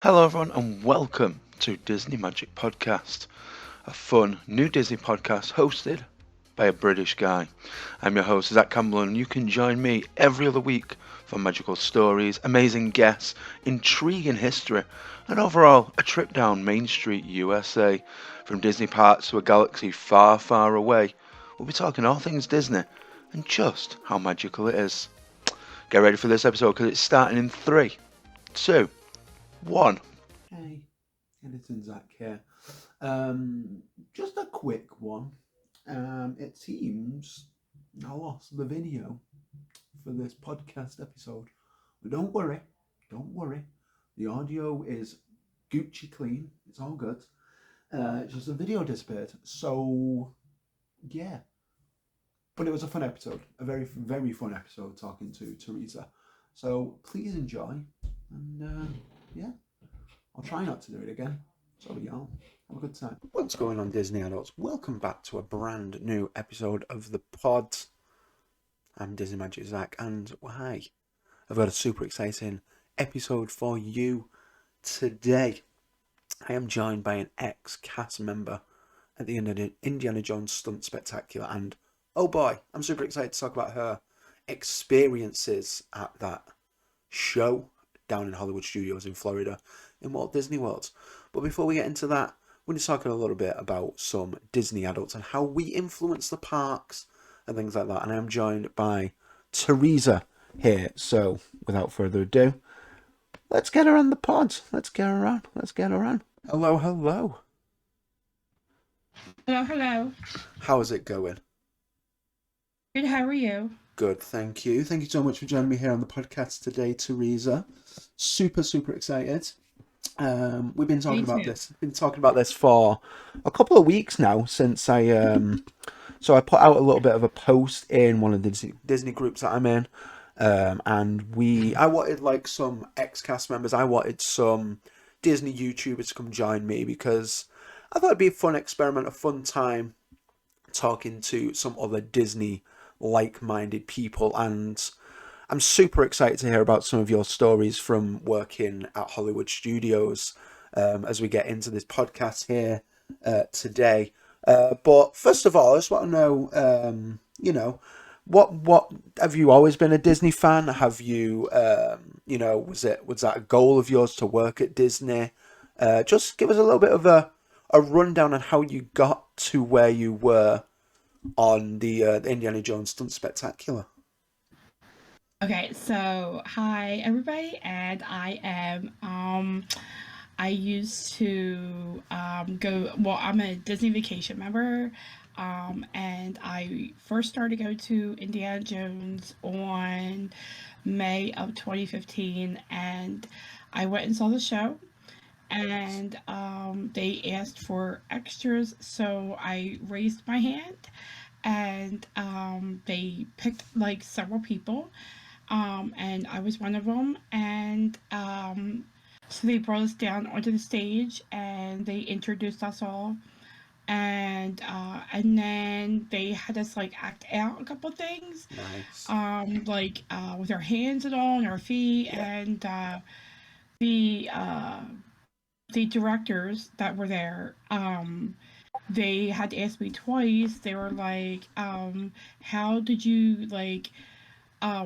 Hello, everyone, and welcome to Disney Magic Podcast, a fun new Disney podcast hosted by a British guy. I'm your host, Zach Campbell, and you can join me every other week for magical stories, amazing guests, intriguing history, and overall a trip down Main Street, USA. From Disney parks to a galaxy far, far away, we'll be talking all things Disney and just how magical it is. Get ready for this episode because it's starting in 3, 2, 1. Hey, Editing Zach here. Just a quick one. It seems I lost the video for this podcast episode. But don't worry. The audio is Gucci clean. It's all good. It's just the video disappeared. So, yeah. But it was a fun episode. A very, very fun episode talking to Theresa. So, please enjoy. And, yeah. I'll try not to do it again. So y'all, have a good time. What's going on, Disney adults? Welcome back to a brand new episode of the pod. I'm Disney Magic Zach, and hi, I've got a super exciting episode for you today. I am joined by an ex-cast member at the Indiana Jones Stunt Spectacular, and oh boy, I'm super excited to talk about her experiences at that show down in Hollywood Studios in Florida in Walt Disney World. But before we get into that, we're going to talk a little bit about some Disney adults and how we influence the parks and things like that. And I'm joined by Theresa here. So without further ado, let's get her on the pod. Let's get her on. Hello. Hello, hello. How's it going? Good, how are you? Good, thank you. Thank you so much for joining me here on the podcast today, Theresa. Super excited. We've been talking about this. Been talking about this for a couple of weeks now since so I put out a little bit of a post in one of the Disney groups that I'm in, and I wanted like some ex-cast members. I wanted some Disney YouTubers to come join me because I thought it'd be a fun experiment, a fun time talking to some other Disney like-minded people, and I'm super excited to hear about some of your stories from working at Hollywood Studios as we get into this podcast here today. But first of all, I just want to know, what have you always been a Disney fan? Have you, was that a goal of yours to work at Disney? Just give us a little bit of a rundown on how you got to where you were on the Indiana Jones Stunt Spectacular. Okay, so hi everybody, and I used to I'm a Disney Vacation member, and I first started to go to Indiana Jones on May of 2015, and I went and saw the show. And they asked for extras, so I raised my hand, and they picked like several people, and I was one of them. And so they brought us down onto the stage, and they introduced us all, and then they had us like act out a couple things, Nice. with our hands and all, and our feet, Yeah. and the uh, the directors that were there, they had to ask me twice. They were like, how did you like,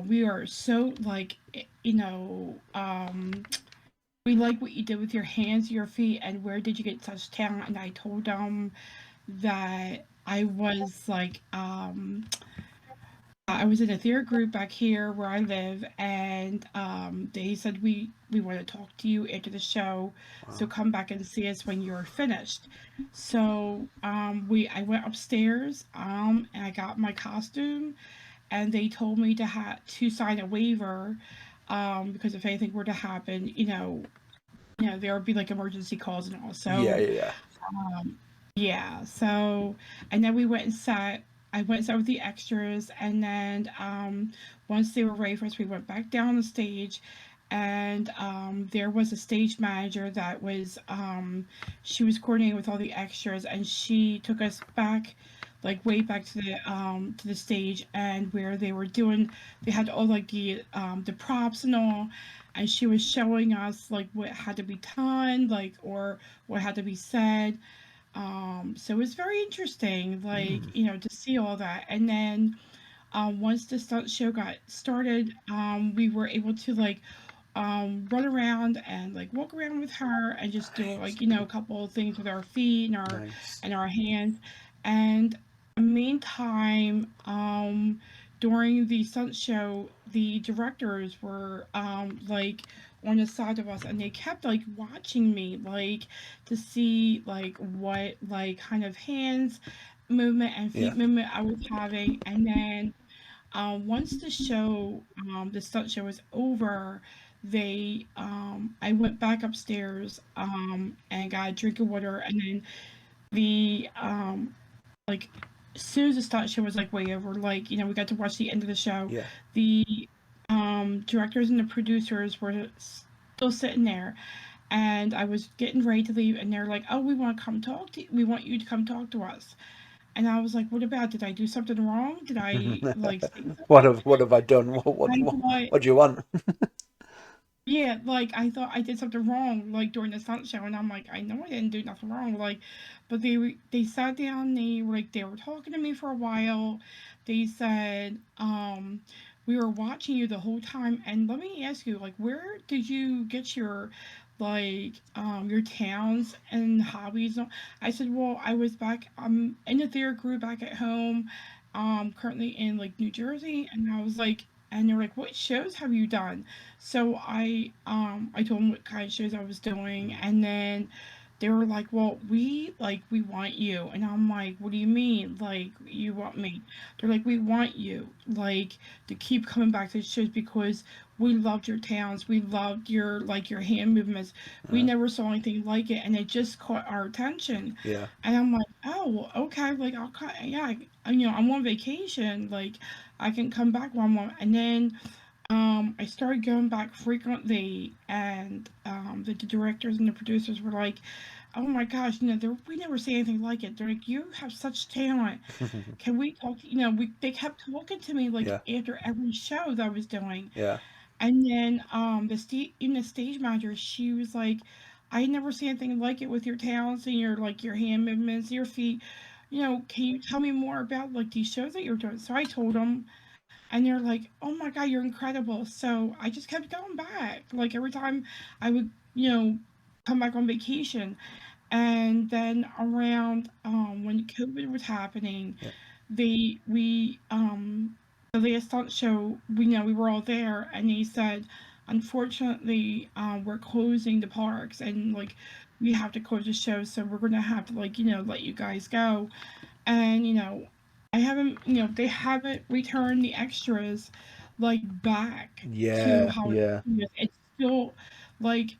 we are so like, you know, we like what you did with your hands, your feet, and where did you get such talent? And I told them that I was in a theater group back here where I live, and they said we want to talk to you after the show, so Wow. come back and see us when you're finished. So I went upstairs, and I got my costume, and they told me to sign a waiver, because if anything were to happen, there would be like emergency calls and all. Yeah, So yeah, yeah. yeah, so and then we went and sat. I went and sat with the extras, and then once they were ready for us, we went back down the stage, and there was a stage manager that was she was coordinating with all the extras, and she took us back like way back to the stage, and where they had all like the props and all, and she was showing us like what had to be done, like, or what had to be said. So it was very interesting, like, Mm. to see all that. And then once the stunt show got started, we were able to like run around and like walk around with her and just do Nice. like a couple of things with our feet Nice. and our hands. And meantime, during the stunt show, the directors were like on the side of us, and they kept like watching me, like, to see like what like kind of hands movement and Yeah. feet movement I was having. And then once the stunt show was over, I went back upstairs and got a drink of water, and then the like as soon as the stunt show was like way over, like we got to watch the end of the show. Yeah. The directors and the producers were still sitting there, and I was getting ready to leave, and they're like, "Oh, we want you to come talk to us." And I was like, "What about? Did I do something wrong? Did I like say something?" What have I done? I thought, What do you want? yeah, like I thought I did something wrong, like during the stunt show, and I'm like, I know I didn't do nothing wrong, like, but they sat down, they were talking to me for a while. They said, we were watching you the whole time, and let me ask you, like, where did you get your towns and hobbies? I said, well, I was back, in the theater group back at home, currently in like New Jersey, and I was like, and they're like, what shows have you done? So I told them what kind of shows I was doing, and then they were like, "Well, we want you," and I'm like, "What do you mean? Like you want me?" They're like, "We want you like to keep coming back to the shows because we loved your towns, we loved your hand movements. We Uh, never saw anything like it, and it just caught our attention." yeah. And I'm like, "Oh, well, okay, like I'll cut, yeah, I'm on vacation, like I can come back one more." And then I started going back frequently, and the directors and the producers were like, "Oh my gosh, we never see anything like it." They're like, "You have such talent. Can we talk?" They kept talking to me like Yeah. after every show that I was doing, Yeah. and then even the stage manager, she was like, "I never see anything like it with your talents and your hand movements, your feet. Can you tell me more about like these shows that you're doing?" So I told them, and they're like, "Oh my god, you're incredible." So I just kept going back. Like every time I would, come back on vacation. And then around when COVID was happening, Yeah. they we the last stunt show, we were all there, and they said, unfortunately, we're closing the parks, and like we have to close the show, so we're gonna have to like let you guys go. And I haven't they haven't returned the extras like back to Yeah. how it Yeah. was. It's still like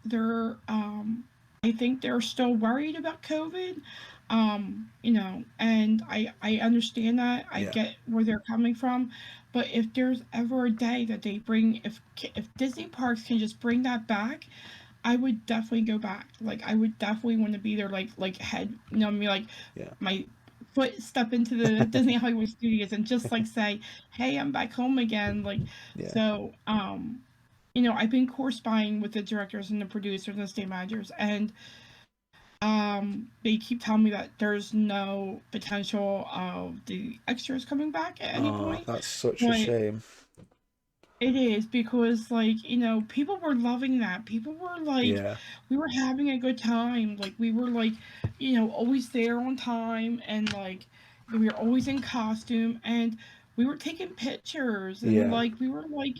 I think they're still worried about COVID. And I understand that. I Yeah. get where they're coming from. But if there's ever a day that they bring, if Disney parks can just bring that back, I would definitely go back. Like I would definitely want to be there, like head, I mean, like Yeah. my foot step into the Disney Hollywood Studios and just like say, "Hey, I'm back home again." Like Yeah. so, I've been corresponding with the directors and the producers and the stage managers, and they keep telling me that there's no potential of the extras coming back at any Oh, point. that's such a But shame. it is because, like, people were loving that. People were like, Yeah. we were having a good time. Like, we were like, always there on time, and like, we were always in costume, and we were taking pictures, and Yeah. like, we were like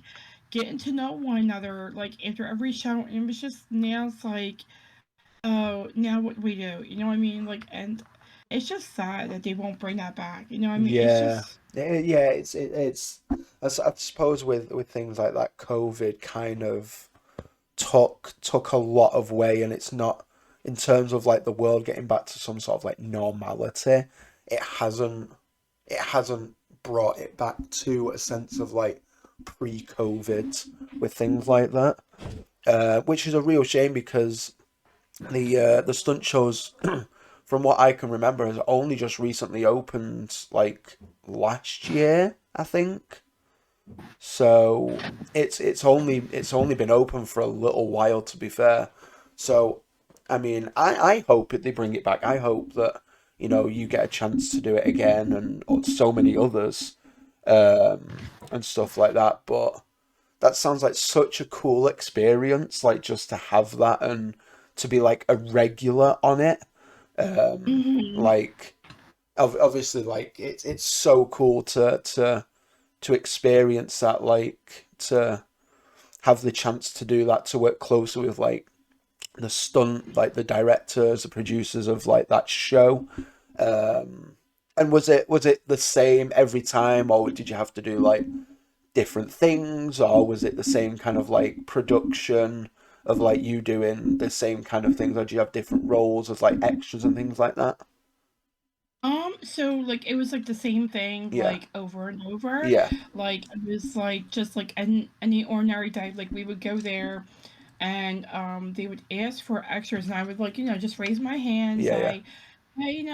getting to know one another, like, after every show. And it was just now it's like, oh, now what do we do? You know what I mean? Like, and it's just sad that they won't bring that back. You know what I mean? It's Yeah. just, Yeah. It's. I suppose with things like that, COVID kind of took a lot of way, and it's not in terms of like the world getting back to some sort of like normality. It hasn't. It hasn't brought it back to a sense of like pre-COVID with things like that, which is a real shame because the stunt shows from what I can remember, has only just recently opened, like last year, I think. So it's only been open for a little while, to be fair. So, I mean, I hope that they bring it back. I hope that, you get a chance to do it again, and so many others, and stuff like that. But that sounds like such a cool experience, like just to have that and to be like a regular on it. Hmm. Like obviously, like it's so cool to experience that, like to have the chance to do that, to work closely with like the stunt, like the directors, the producers of like that show. Um, and was it the same every time, or did you have to do like different things, or was it the same kind of like production of like you doing the same kind of things, or do you have different roles as like extras and things like that? So like it was like the same thing Yeah, like over and over. yeah, Like it was like just like any ordinary day. Like we would go there and they would ask for extras and I would like, just raise my hand, yeah, yeah, say, hey,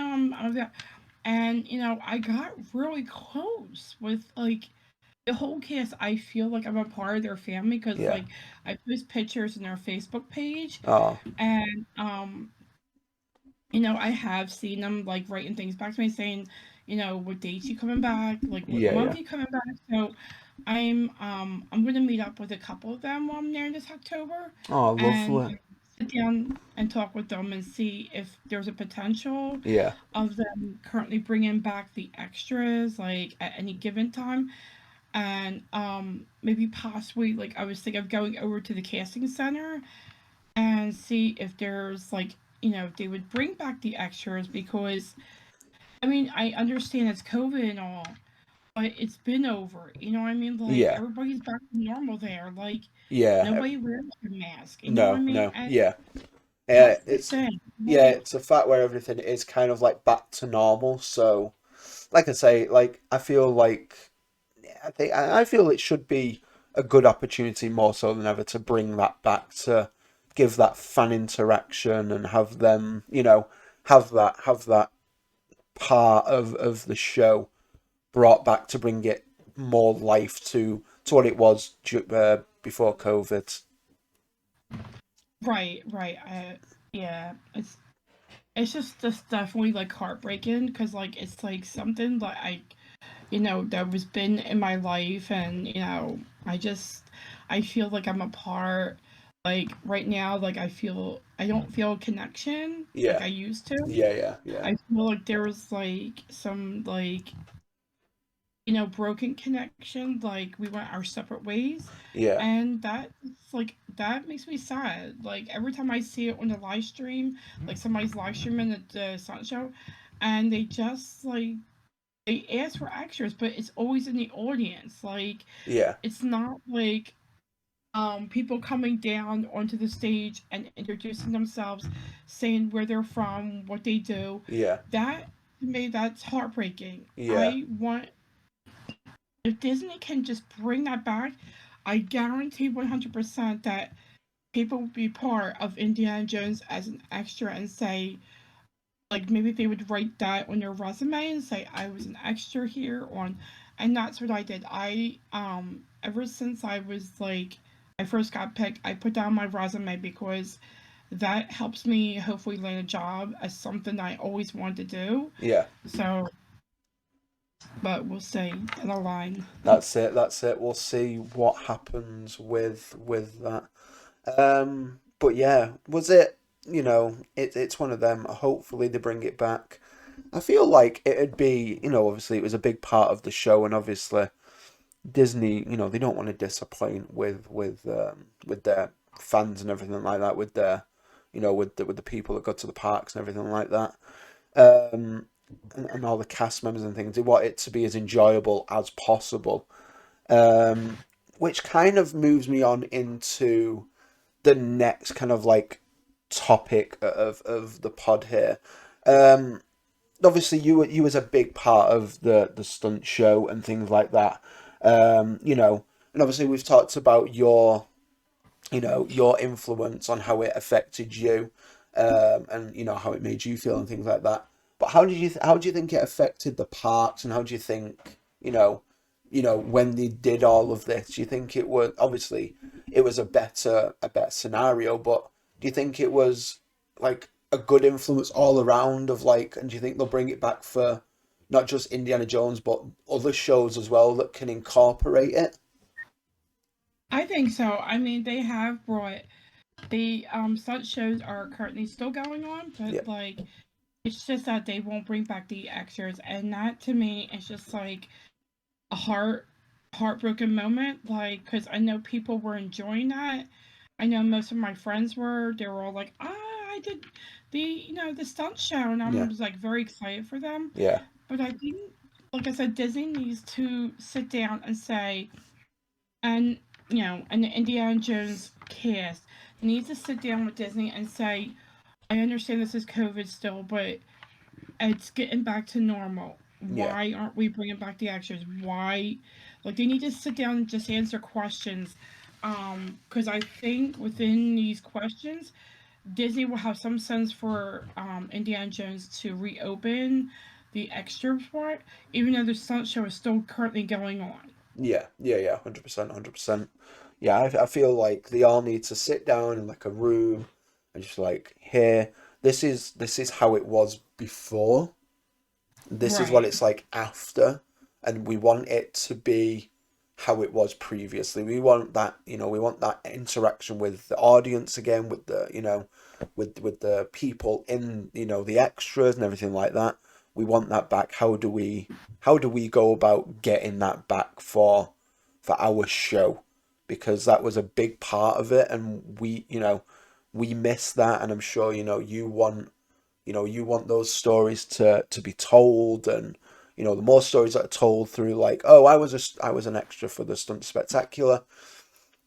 and I got really close with like the whole cast. I feel like I'm a part of their family because yeah. like I post pictures in their Facebook page Oh, and I have seen them like writing things back to me saying, what dates you coming back, like what yeah, month yeah. you coming back. So I'm gonna meet up with a couple of them while I'm there this October Oh, and lovely. sit down and talk with them and see if there's a potential Yeah, of them currently bringing back the extras like at any given time and maybe possibly like I was thinking of going over to the casting center and see if there's like if they would bring back the extras because I mean I understand it's COVID and all, but it's been over. You know what I mean? Like yeah, everybody's back to normal there. Like yeah. nobody wears a mask. You know what I No, mean? no, And yeah. that's the It's thing. yeah, it's a fact where everything is kind of like back to normal. So, like I say, like I feel like I feel it should be a good opportunity more so than ever to bring that back, to give that fan interaction and have them, have that part of the show brought back to bring it more life to what it was before COVID. Right, right. Yeah, it's just definitely like heartbreaking because like it's like something that that was been in my life and I feel like I'm a part like right now like I don't feel a connection like Yeah, I used to. yeah, yeah, yeah, I feel like there was like some like broken connection, like we went our separate ways, yeah, and that makes me sad. Like every time I see it on the live stream, like somebody's live streaming at the Stunt show, and they just like they ask for extras, but it's always in the audience. Like yeah, it's not like people coming down onto the stage and introducing themselves, saying where they're from, what they do. yeah, That to me, that's heartbreaking. yeah, I want if Disney can just bring that back, I guarantee 100% that people will be part of Indiana Jones as an extra and say, like, maybe they would write that on their resume and say, I was an extra here on. And that's what I did. Ever since I was like, I first got picked, I put down my resume because that helps me hopefully land a job as something I always wanted to do. yeah. So, but we'll see in the line. That's it. That's it. We'll see what happens with that. But yeah, was it? It's one of them. Hopefully they bring it back. I feel like it'd be, obviously it was a big part of the show, and obviously Disney, they don't want to disappoint with their fans and everything like that, with their, with the people that go to the parks and everything like that. Um, and all the cast members and things. They want it to be as enjoyable as possible. Um, which kind of moves me on into the next kind of like topic of the pod here. Um, Obviously you was a big part of the stunt show and things like that. And obviously we've talked about your influence on how it affected you. and you know how it made you feel and things like that. But how do you think it affected the parks, and how do you think when they did all of this? Do you think it was obviously it was a better scenario, but do you think it was like a good influence all around of like, and do you think they'll bring it back for not just Indiana Jones but other shows as well that can incorporate it? I think so. I mean, they have brought the stunt shows are currently still going on, Yeah, but like it's just that they won't bring back the extras, and that to me is just like a heartbroken moment. Like, because I know people were enjoying that. I know most of my friends were. They were all like, "Ah, I did the stunt show," and I yeah, was like very excited for them. yeah, But I think, like I said, Disney needs to sit down and say, and and the Indiana Jones cast needs to sit down with Disney and say, I understand this is COVID still, but it's getting back to normal. yeah, Why aren't we bringing back the actors? Why, like, they need to sit down and just answer questions. Because I think within these questions, Disney will have some sense for Indiana Jones to reopen the extra part, even though the stunt show is still currently going on. yeah, 100%, 100%. Yeah, I feel like they all need to sit down in like a room and just like, here, this is how it was before. This is what Right. it's like after, and we want it to be how it was previously. We want that, we want that interaction with the audience again, with with the people in, the extras and everything like that. We want that back. How do we go about getting that back for our show? Because that was a big part of it, and we miss that, and I'm sure, you want those stories to be told, and the more stories that are told through like, oh, I was an extra for the stunt spectacular,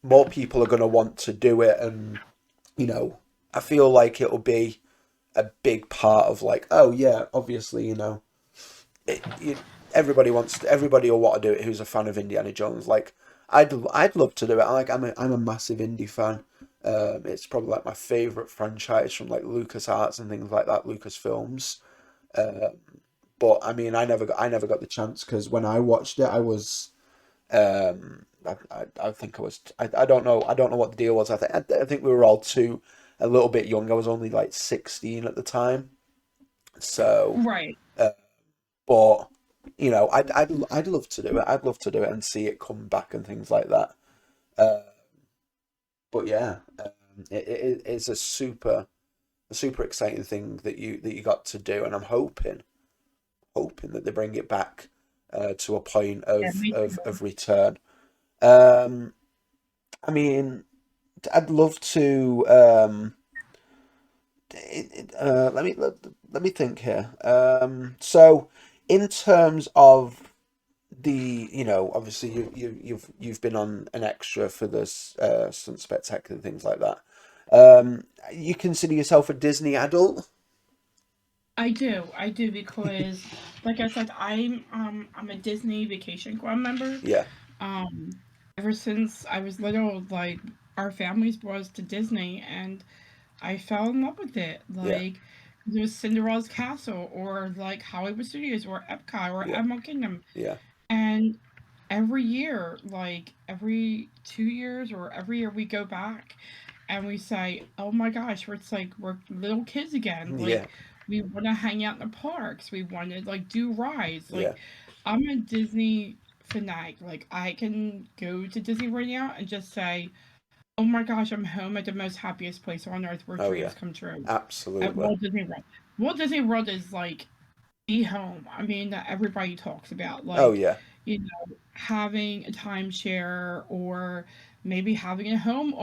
more people are going to want to do it. And you know I feel like it'll be a big part of like, oh yeah, obviously, it, everybody will want to do it who's a fan of Indiana Jones. Like, I'd love to do it. I'm a massive indie fan. It's probably like my favorite franchise from like Lucas Arts and things like that, Lucas Films. Uh, but I mean, I never got the chance because when I watched it, I was I think I don't know what the deal was. I think we were all too a little bit young. I was only like 16 at the time, so. Right. Uh, but I'd love to do it. I'd love to do it and see it come back and things like that. Uh, but yeah, it's a super exciting thing that you got to do, and I'm hoping that they bring it back to a point Yeah, of me of, too. of return. Um, I mean, I'd love to. Let me think here. So in terms of obviously you've been on an extra for this some spectacular things like that. You consider yourself a Disney adult? I do because, like I said, I'm a Disney Vacation Club member. Yeah, Um, Ever since I was little, like our families brought us to Disney, and I fell in love with it. yeah, Like it was Cinderella's Castle, or like Hollywood Studios, or Epcot, or yeah, Animal Kingdom, yeah, and every year, like every 2 years or every year, we go back and we say, "Oh my gosh, it's like we're little kids again." yeah, Like we want to hang out in the parks. We want to like do rides. yeah. Like I'm a Disney fanatic. Like I can go to Disney right now and just say, "Oh my gosh, I'm home at the most happiest place on earth where Oh yeah, dreams come true." At absolutely. Walt Disney World. Walt Disney World is like the home. I mean, that everybody talks about. Oh Like, yeah. having a timeshare or maybe having a home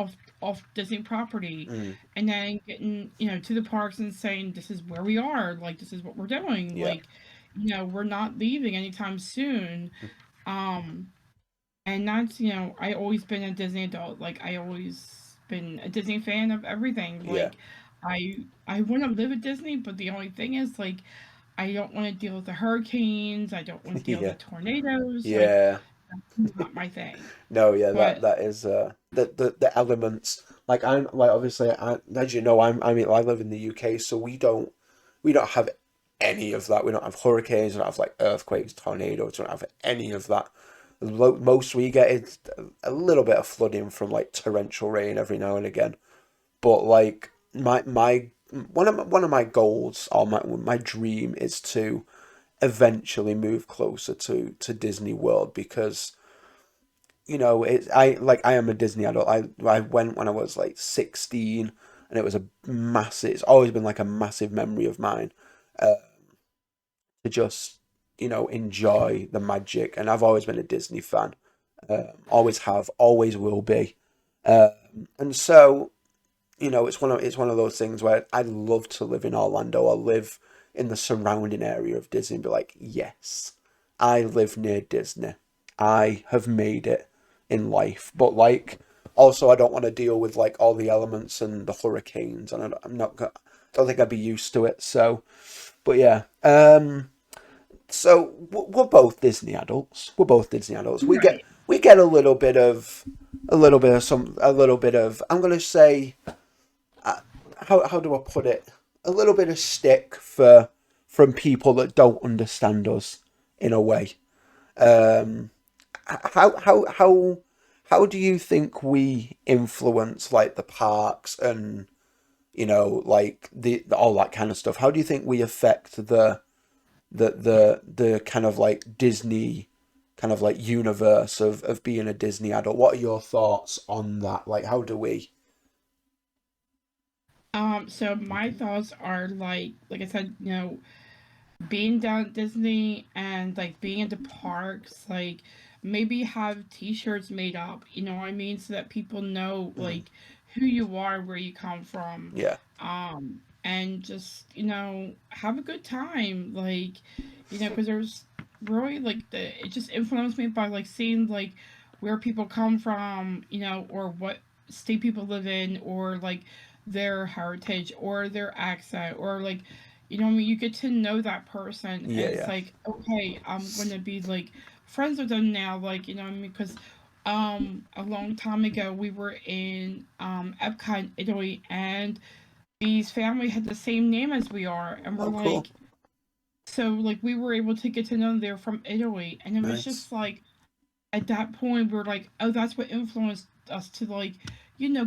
off Disney property, Mm, and then getting to the parks and saying this is where we are. Like, this is what we're doing. yeah. Like, we're not leaving anytime soon. Um, and that's I always been a Disney adult. Like I always been a Disney fan of everything. Yeah. Like I want to live at Disney, but the only thing is like I don't want to deal with the hurricanes. I don't want to deal with Yeah. the tornadoes. Like Yeah. that's not my thing. No, yeah, that But that is the elements. like I'm like obviously as you know I live in the UK, so we don't have any of that. We don't have hurricanes, we don't have like earthquakes, tornadoes, we don't have any of that. The most we get is a little bit of flooding from like torrential rain every now and again. But like my one of my goals or my dream is to eventually move closer to Disney World because I am a Disney adult. I went when I was like 16, and it was a massive. It's always been like a massive memory of mine, uh, to just enjoy the magic. And I've always been a Disney fan. Always have, always will be. And so it's one of those things where I'd love to live in Orlando or live in the surrounding area of Disney and be like, yes, I live near Disney. I have made it in life. But like, also, I don't want to deal with like all the elements and the hurricanes, and I'm not. Don't think I'd be used to it. So, but yeah. So we're both Disney adults. We're both Disney adults. We get Right. we get a little bit of. I'm gonna say, uh, how do I put it? A little bit of stick from people that don't understand us in a way. Um, how do you think we influence like the parks and like the all that kind of stuff? How do you think we affect the kind of like Disney kind of like universe of being a Disney adult? What are your thoughts on that? Like, how do we? So my thoughts are like I said, being down at Disney and like being at the parks, like maybe have T-shirts made up, you know what I mean, so that people know Mhm. like who you are, where you come from, Yeah, and just have a good time, like because there's really like it just influenced me by like seeing like where people come from, or what state people live in, or like their heritage or their accent, or like I mean, you get to know that person, yeah, and it's yeah, like, okay, I'm gonna be like friends with them now, like what I mean, because a long time ago we were in Epcot, Italy, and these family had the same name as we are, and we're oh cool, like, so like we were able to get to know them. They're from Italy, and it was nice, just like at that point we're like, oh, that's what influenced us to like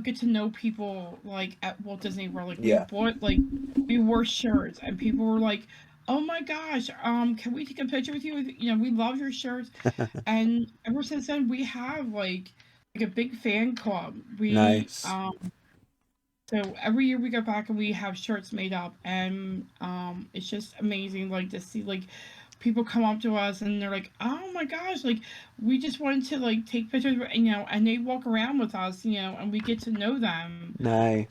get to know people like at Walt Disney World. Like we yeah. bought like we wore shirts, and people were like, oh my gosh, can we take a picture with you? We love your shirts. And ever since then we have like a big fan club. We Nice. So every year we go back and we have shirts made up, and it's just amazing, like to see like people come up to us and they're like, "Oh my gosh, like we just wanted to like take pictures," and they walk around with us, and we get to know them.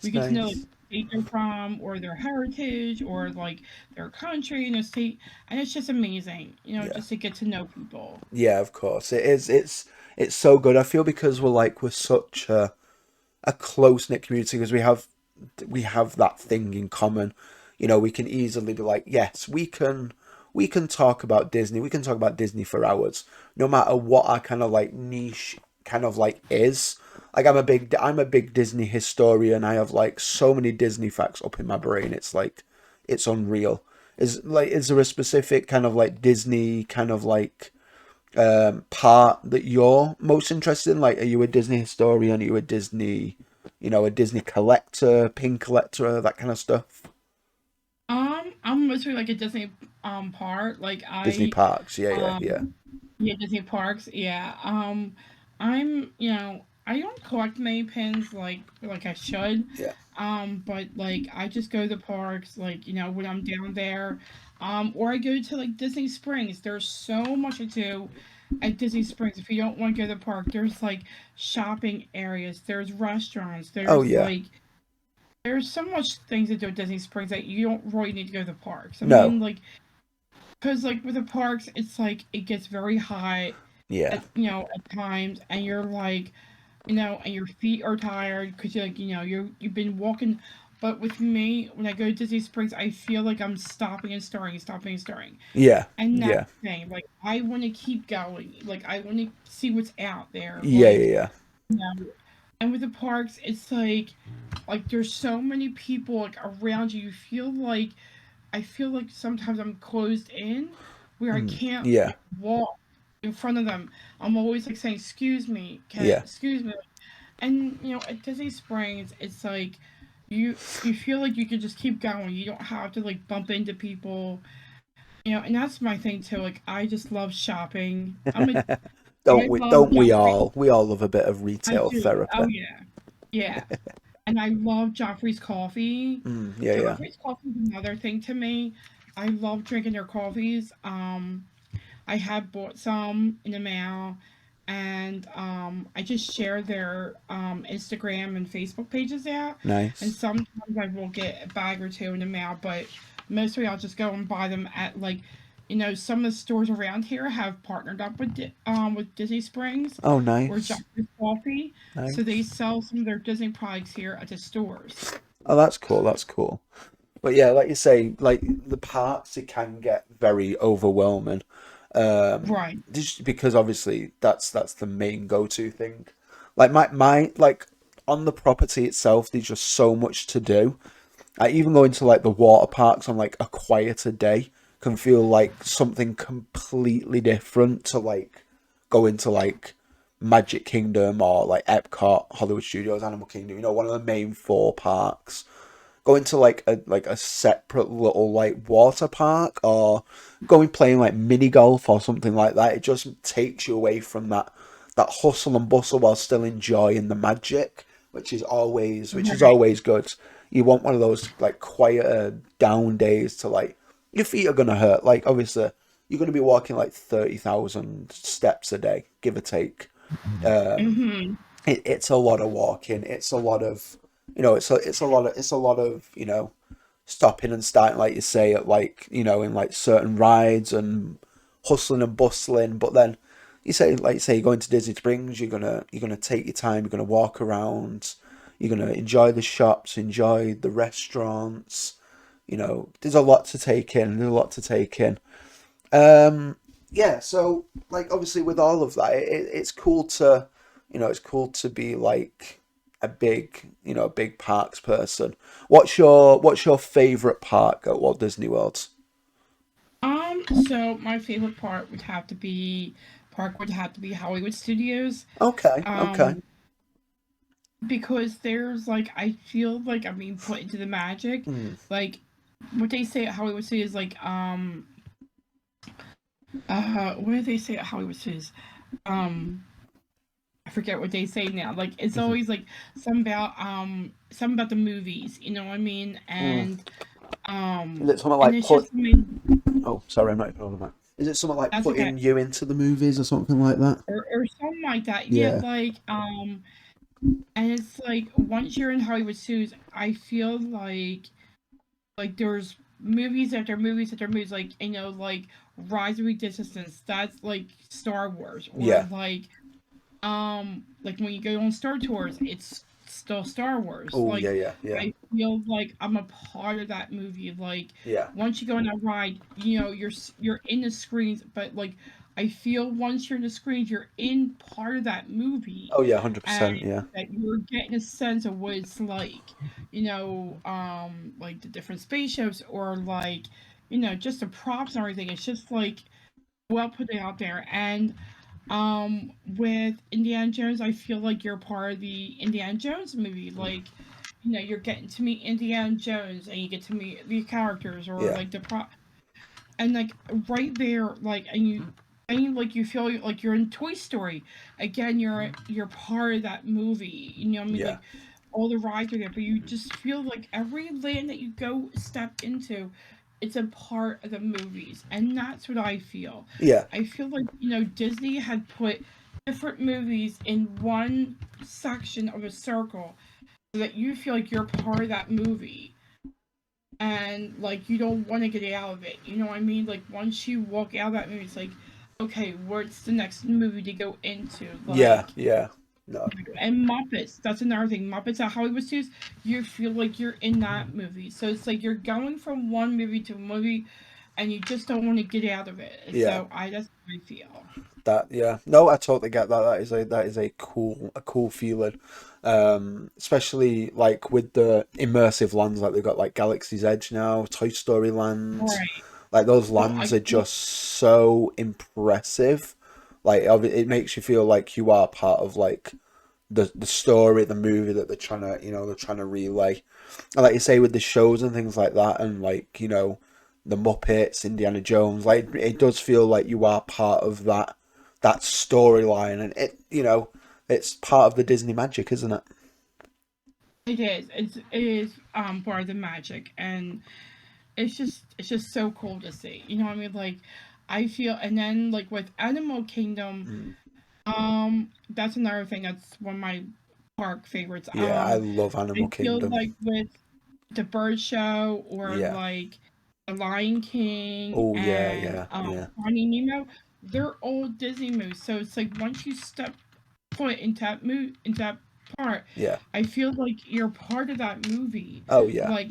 We Nice, get to know like nice. what state they're from, or their heritage, or like their country and their state, and it's just amazing, Yeah. just to get to know people. Yeah, of course. It is it's so good. I feel because we're such a close knit community because we have that thing in common. We can easily be like, yes, we can talk about Disney. We can talk about Disney for hours, no matter what our kind of like niche kind of like is. Like I'm a big Disney historian. I have like so many Disney facts up in my brain. It's like it's unreal. Is there a specific kind of like Disney kind of like part that you're most interested in? Like, are you a Disney historian? Are you a Disney collector, pin collector, that kind of stuff? I'm mostly like a Disney part. Like Disney I parks, yeah, yeah, yeah, um Yeah, Disney parks. Yeah. I don't collect many pins like I should. yeah, But like I just go to the parks like, when I'm down there. Or I go to like Disney Springs. There's so much to do at Disney Springs. If you don't want to go to the park, there's like shopping areas, there's restaurants, oh there's yeah, like there's so much things to do at Disney Springs that you don't really need to go to the parks. I no, mean, like, because like with the parks, it's like it gets very hot yeah, at times, and you're like, and your feet are tired because you're like, you've been walking. But with me, when I go to Disney Springs, I feel like I'm stopping and starting, stopping and starting, yeah, and that's yeah, the thing. Like I want to keep going. Like I want to see what's out there. yeah, yeah, Like yeah, you know, and with the parks, it's like there's so many people like around you. You feel like I feel like sometimes I'm closed in, where I can't Yeah, like walk in front of them. I'm always like saying, "Excuse me, yeah. excuse me." And at Disney Springs, it's like you feel like you can just keep going. You don't have to like bump into people. And that's my thing too. Like I just love shopping. I Don't we? love Don't we Joffrey. all? We all love a bit of I retail do. therapy. Oh yeah, yeah. And I love Joffrey's coffee. Yeah, yeah. Joffrey's coffee is another thing to me. I love drinking their coffees. I had bought some in the mail, and I just share their Instagram and Facebook pages out. And Nice. sometimes I will get a bag or two in the mail, but mostly I'll just go and buy them at like, some of the stores around here have partnered up with Disney Springs Oh, or nice, Joffrey's Coffee, so they nice. sell some of their Disney products here at the stores. Oh, that's cool. That's cool. But yeah, like you say, like the parks, it can get very overwhelming. Right. Just because obviously that's the main go-to thing. Like my like on the property itself, there's just so much to do. I even going to like the water parks on like a quieter day can feel like something completely different to like going to like Magic Kingdom or like Epcot, Hollywood Studios, Animal Kingdom. One of the main four parks. Going to like a separate little like water park or going playing like mini golf or something like that. It just takes you away from that hustle and bustle while still enjoying the magic, Right. which is always good. You want one of those like quieter down days to like your feet are gonna hurt. Like obviously you're gonna be walking like 30,000 steps a day, give or take. Mm-hmm. It's a lot of walking. It's a lot of it's a lot of stopping and starting, like you say, at like in like certain rides and hustling and bustling. But then you're going to Disney Springs, you're gonna take your time, you're gonna walk around, you're gonna enjoy the shops, enjoy the restaurants. There's a lot to take in. There's a lot to take in. Yeah, so like obviously with all of that, it's cool to, it's cool to be like a big parks person. What's your favorite park at Walt Disney World? So my favorite park would have to be Hollywood Studios. Okay, okay. Um, because there's like I feel like I'm being put into the magic. Hmm. Like what they say at Hollywood Studios, like what do they say at Hollywood Studios? Um, I forget what they say now. Like it's Hmm. always like something about the movies. You know what I mean? Hmm. Is it something And like it's put? just amazing. Oh, sorry, I'm not even on that. Is it something like That's okay. putting you into the movies or something like that? Or something like that. Yeah, Yeah, like and it's like once you're in Hollywood Studios, I feel like there's movies after movies after movies, like like Rise of Resistance. That's like Star Wars, or yeah. like when you go on Star Tours, it's still Star Wars. Oh, Like yeah, yeah, yeah, I feel like I'm a part of that movie. Like yeah. once you go on that ride, you're in the screens, but like I feel once you're in the screens, you're in part of that movie, Oh, yeah, and 100%. Yeah, that you're getting a sense of what it's like. Like the different spaceships, or like just the props and everything. It's just like well put out there. And with Indiana Jones, I feel like you're part of the Indiana Jones movie. Like, you're getting to meet Indiana Jones, and you get to meet the characters, or yeah, like the prop, and like right there, like, and you feel like you're in Toy Story. Again, you're part of that movie. You know what I mean? yeah, Like all the rides are there, but you just feel like every land that you go step into, it's a part of the movies, and that's what I feel. yeah, I feel like Disney had put different movies in one section of a circle, so that you feel like you're part of that movie, and like you don't want to get out of it. You know what I mean? Like once you walk out of that movie, it's like, okay, what's the next movie to go into? yeah, Like, yeah. No, and Muppets. That's another thing. Muppets at Hollywood Studios. You feel like you're in that movie. So it's like you're going from one movie to a movie, and you just don't want to get out of it. yeah. So that's how I feel. That yeah, no, I totally get that. That is a cool feeling. Especially like with the immersive lands, like they've got like Galaxy's Edge now, Toy Story Land. Right. Like those Oh, lands are just so impressive. Like it makes you feel like you are part of like the story, the movie that they're trying to they're trying to relay. And like you say with the shows and things like that, and like the Muppets, Indiana Jones, like it does feel like you are part of that storyline, and it's part of the Disney magic, isn't it? it is. It is part of the magic, and it's just so cool to see. You know what I mean? Like, I feel, and then like with Animal Kingdom, Mm. that's another thing that's one of my park favorites. Yeah, I love I Animal feel Kingdom. like with the Bird Show or Yeah. like the Lion King Oh yeah, and yeah, yeah, Finding Nemo, they're all Disney movies. So it's like once you step foot into that part, yeah. I feel like you're part of that movie. Oh yeah. Like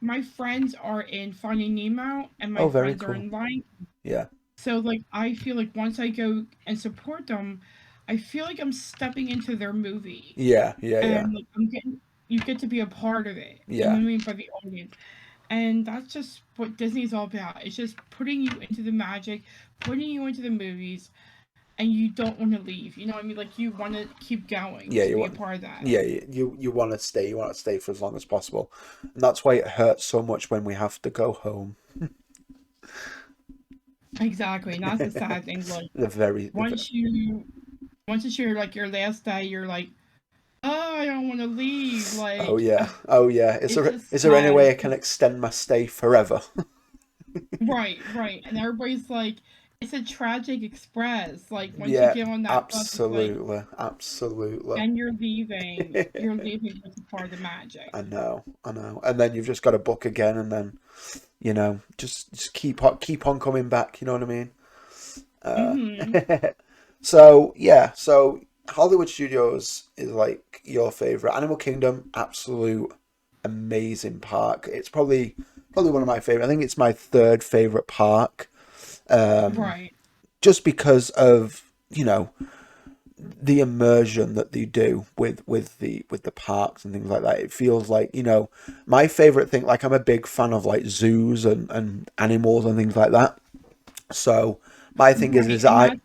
my friends are in Finding Nemo and my Oh, very friends are cool. in Lion. Yeah, So like I feel like once I go and support them, I feel like I'm stepping into their movie, yeah, yeah, yeah, and like I'm getting you get to be a part of it. You know yeah, what I mean, by the audience. And that's just what Disney's all about. It's just putting you into the magic, putting you into the movies, and you don't want to leave. You know what I mean? Like you want to keep going yeah. to You be a want, part of that. yeah, you want to stay. You want to stay for as long as possible, and that's why it hurts so much when we have to go home. Exactly, and that's the sad thing. Like once you once it's your last day, you're like, oh, I don't want to leave. Oh Like yeah, oh yeah. it's just Is there any way sad. I can extend my stay forever? Right, right, and everybody's like, it's a tragic express. Like once you Yeah, get on that bus, it's like, absolutely, absolutely. and you're leaving. You're leaving with a part of the magic. I know. And then you've just got to book again, and then just keep on coming back. You know what I mean? Uh, Mm-hmm. so yeah, so Hollywood Studios is like your favorite. Animal Kingdom, absolute amazing park. It's probably one of my favorite. I think it's my third favorite park. Um, Right. just because of the immersion that they do with the parks and things like that. It feels like my favorite thing. Like I'm a big fan of like zoos and animals and things like that. So my thing is Right, is and I that's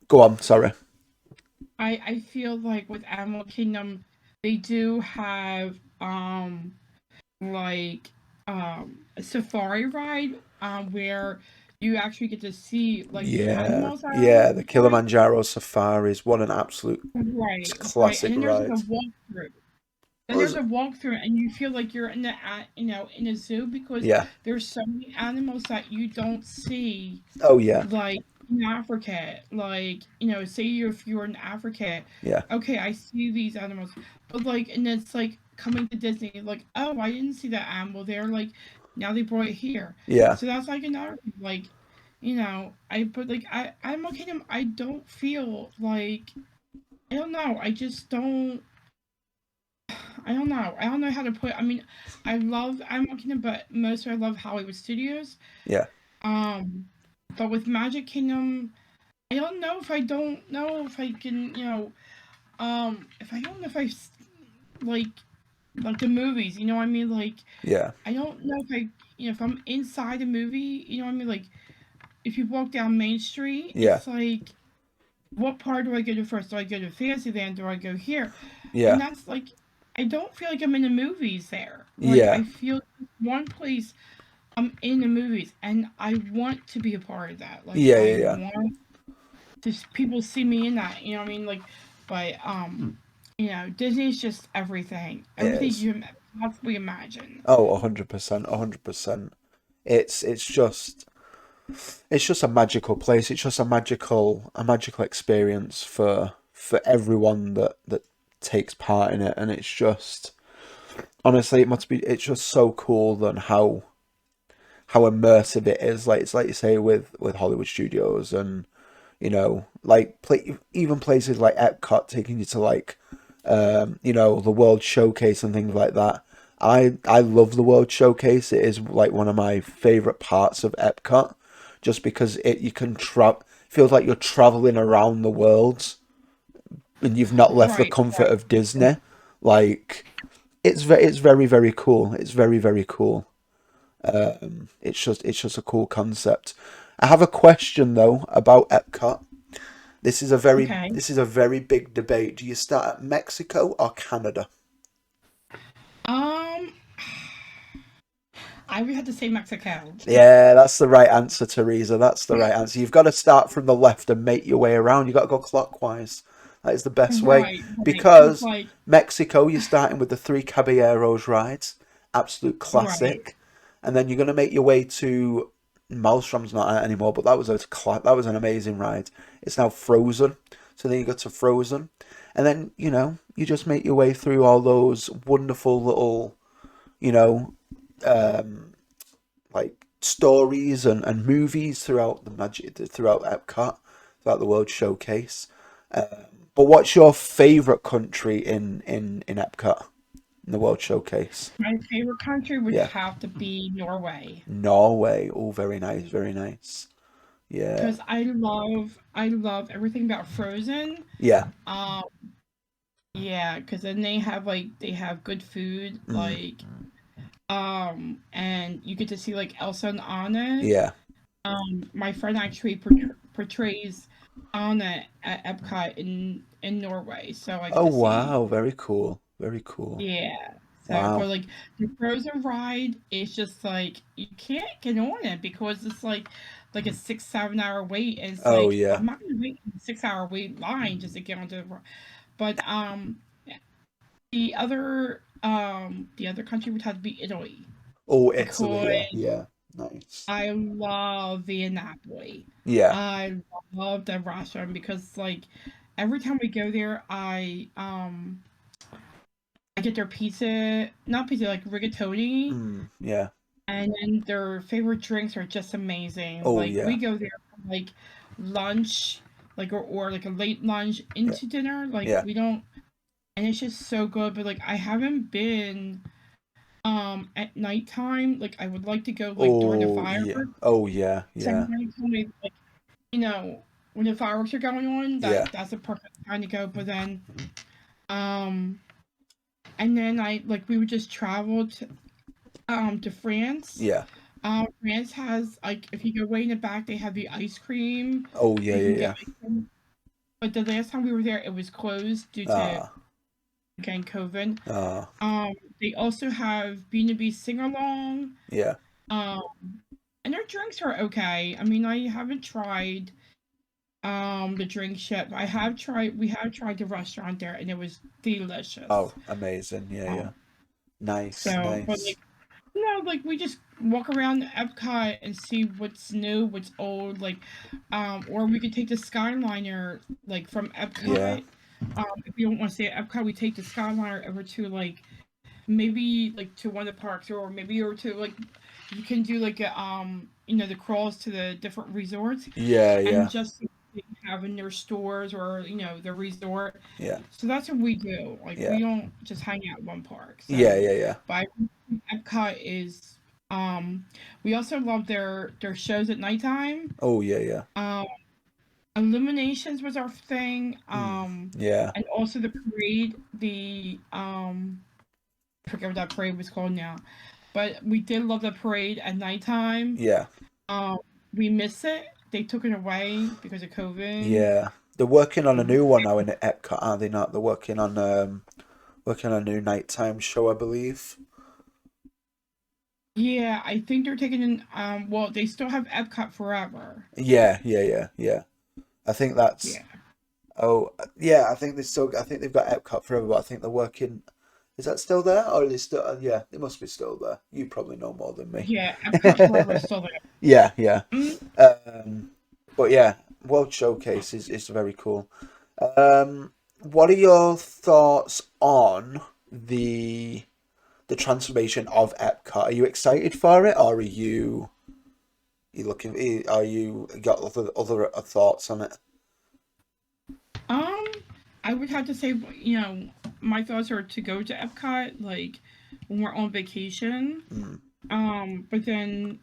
go on. Sorry. I feel like with Animal Kingdom, they do have like a safari ride where you actually get to see like the Yeah, animals that are in yeah. the The safari. Kilimanjaro Safaris. What an absolute Right, right, and classic then there's like ride. a walkthrough. Then Well, there's a walkthrough, and you feel like you're in in a zoo because yeah. there's so many animals that you don't see Oh yeah. like in Africa. Like say if you're in Africa, Yeah. okay, I see these animals, but like, and it's like coming to Disney, like, oh, I didn't see that animal there. Like now they brought it here, Yeah. so that's like another thing, like. I but like I'm okay. I don't feel like I don't know. I just don't. I don't know. I don't know how to put. I mean, I love Animal Kingdom, but mostly I love Hollywood Studios. Yeah. Um, but with Magic Kingdom, I don't know if I don't know if I can. If I don't know if like like the movies. You know what I mean? Like Yeah. I don't know if if I'm inside a movie. You know what I mean? Like if you walk down Main Street, Yeah. it's like what part do I go to first? Do I go to Fantasyland? Do I go here? And Yeah. that's like, I don't feel like I'm in the movies there. Like, Yeah. I feel one place I'm in the movies, and I want to be a part of that. Like, Yeah. Yeah. I Yeah. want to people see me in that. You know what I mean? Like, but Disney's just everything. It Everything is. you can possibly imagine. Oh, 100%, 100%. It's it's just a magical place. It's just a magical experience for everyone that takes part in it, and it's just honestly, it's just so cool than how immersive it is. Like it's like you say with Hollywood Studios, and like even places like Epcot taking you to like the World Showcase and things like that. I love the World Showcase. It is like one of my favorite parts of Epcot, just because feels like you're traveling around the world and you've not left the Right, comfort right. of Disney. Like it's very very cool. It's very very cool. It's just a cool concept. I have a question though about Epcot. Okay. This is a very big debate. Do you start at Mexico or Canada? Um, I would have to say Mexico. Yeah, that's the right answer, Theresa. That's the right answer. You've got to start from the left and make your way around. You've got to go clockwise. That is the best way. Right, right. It's Because like, Mexico, you're starting with the Three Caballeros rides, absolute right, classic. And then you're going to make your way to Maelstrom's not out anymore, but that was an amazing ride. It's now Frozen. So then you go to Frozen. And then, you just make your way through all those wonderful little, you know, um, like stories and movies throughout Epcot, throughout the World Showcase. But what's your favourite country in Epcot in the World Showcase? my favorite country would Yeah, have to be Norway. Norway. Oh, very nice, very nice. Yeah, Because I love everything about Frozen. yeah, Um, yeah, because then they have good food, mm, and you get to see like Elsa and Anna. yeah. My friend actually portrays Anna at Epcot in Norway, so I get Oh to see. wow, very cool, very cool. Yeah. So, but Wow. like the Frozen ride is just like you can't get on it because it's like a 6 7 hour wait, and it's Oh like yeah. I'm not gonna wait in a 6 hour wait line just to get onto but the other country would have to be Italy Oh, Italy. because Yeah, yeah. Nice. I love Via Napoli. Yeah, I love that restaurant because like every time we go there, I get their pizza, not pizza, like rigatoni, yeah. and then their favorite drinks are just amazing. Oh Like we yeah, go there for like lunch, like or like a late lunch yeah, into dinner. Like yeah. we don't, and it's just so good. But like I haven't been at nighttime. Like I would like to go like during the Oh yeah. fireworks. Oh yeah, yeah, Somebody told me like you know when the fireworks are going on, yeah. that's a perfect time to go. But then um and then we would just travel to France. Yeah. France has like if you go way in the back, they have the ice cream. Oh yeah, You yeah, can get yeah. ice cream. But the last time we were there, it was closed due to Ah, again COVID. ah, They also have B&B sing along. yeah. Um, and their drinks are okay. I mean, I haven't tried the drinks yet. But we have tried the restaurant there, and it was delicious. Oh, amazing. Yeah, yeah. Um, Nice, but nice. like like we just walk around Epcot and see what's new, what's old, or we could take the Skyliner, like from Yeah, Epcot. If we don't want to stay at Epcot, we take the Skyliner over to maybe like to one of the parks, or maybe over to you can do like the crawls to the different resorts, yeah, and yeah, just have in their stores or the resort. yeah, So that's what we do. Like yeah, we don't just hang out at one park. yeah, So, yeah, yeah. but I think Epcot is. We also love their shows at nighttime. Oh yeah, yeah. Um, Illuminations was our thing. Yeah, And also the parade. I forget what that parade was called now, but we did love the parade at nighttime. yeah, Um, we miss it. They took it away because of COVID. yeah. They're working on a new one now in Epcot, are they not? They're working on a new nighttime show, I believe. Yeah, I think they're taking in. Well, they still have Epcot Forever. Yeah, yeah, yeah, yeah. I think that's. Yeah. Oh, yeah. I think they've got Epcot forever, but I think they're working. Is that still there, or are they still? Yeah, it must be still there. You probably know more than me. Yeah, Epcot Forever is still there. Yeah, yeah. Mm, Um, but yeah, World Showcase is very cool. What are your thoughts on the transformation of Epcot? Are you excited for it, or you looking? Are you got other thoughts on it? Um, I would have to say, my thoughts are to go to Epcot, like when we're on vacation. Mm, But then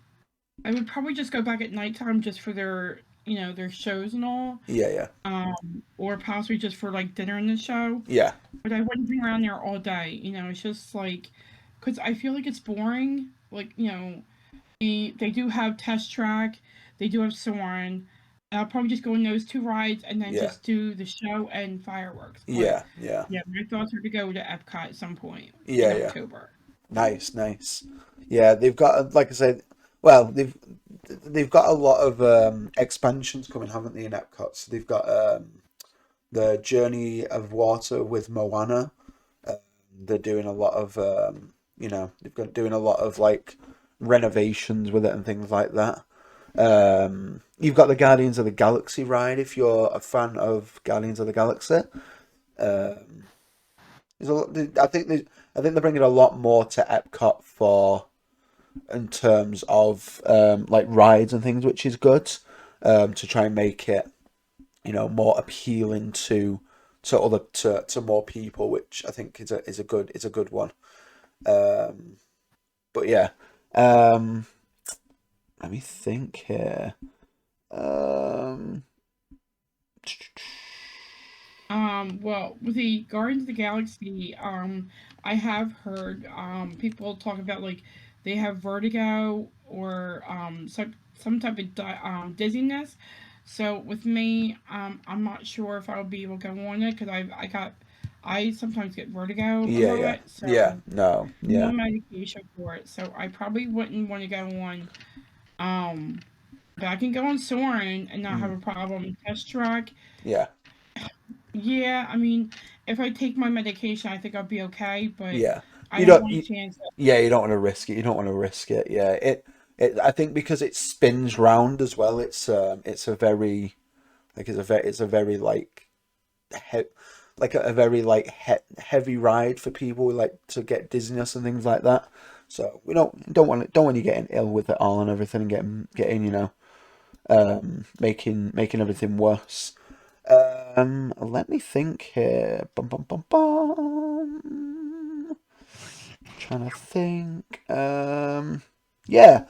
I would probably just go back at nighttime just for their their shows and all, Yeah, yeah, or possibly just for like dinner in the show. yeah, But I wouldn't be around there all day. It's just like, because I feel like it's boring. Like, they do have Test Track, they do have Soarin'. I'll probably just go on those two rides and then yeah, just do the show and fireworks. But yeah, yeah, yeah, my thoughts are to go to Epcot at some point in yeah, yeah. October. Nice, nice. Yeah, they've got, like I said, well, they've got a lot of expansions coming, haven't they, in Epcot? So they've got the Journey of Water with Moana. They're doing a lot of, they've got doing a lot of like renovations with it and things like that. You've got the Guardians of the Galaxy ride if you're a fan of Guardians of the Galaxy. Um, there's a lot, I think they're bringing a lot more to Epcot for in terms of like rides and things, which is good. To try and make it more appealing to more people, which I think is a good one. Um, but yeah, um, let me think here. Um, Well, with the Guardians of the Galaxy, I have heard people talk about like they have vertigo or some type of dizziness. So with me, I'm not sure if I'll be able to go on it because I sometimes get vertigo a yeah, yeah, lot. So yeah. No, I'm yeah. on medication for it. So I probably wouldn't want to go on. Um, but I can go on Soarin' and not have Mm, a problem. Test track. yeah, Yeah, I mean, if I take my medication, I think I'll be okay, but yeah. I You don't don't. want a chance that. Yeah, you don't want to risk it. You don't want to risk it. Yeah, I think because it spins round as well. It's a very it's a very like he like a very like heavy ride for people who like to get dizziness and things like that. So we don't want you getting ill with it all and everything and getting making everything worse. Let me think here. Bum, bum, bum, bum. Trying to think. Yeah.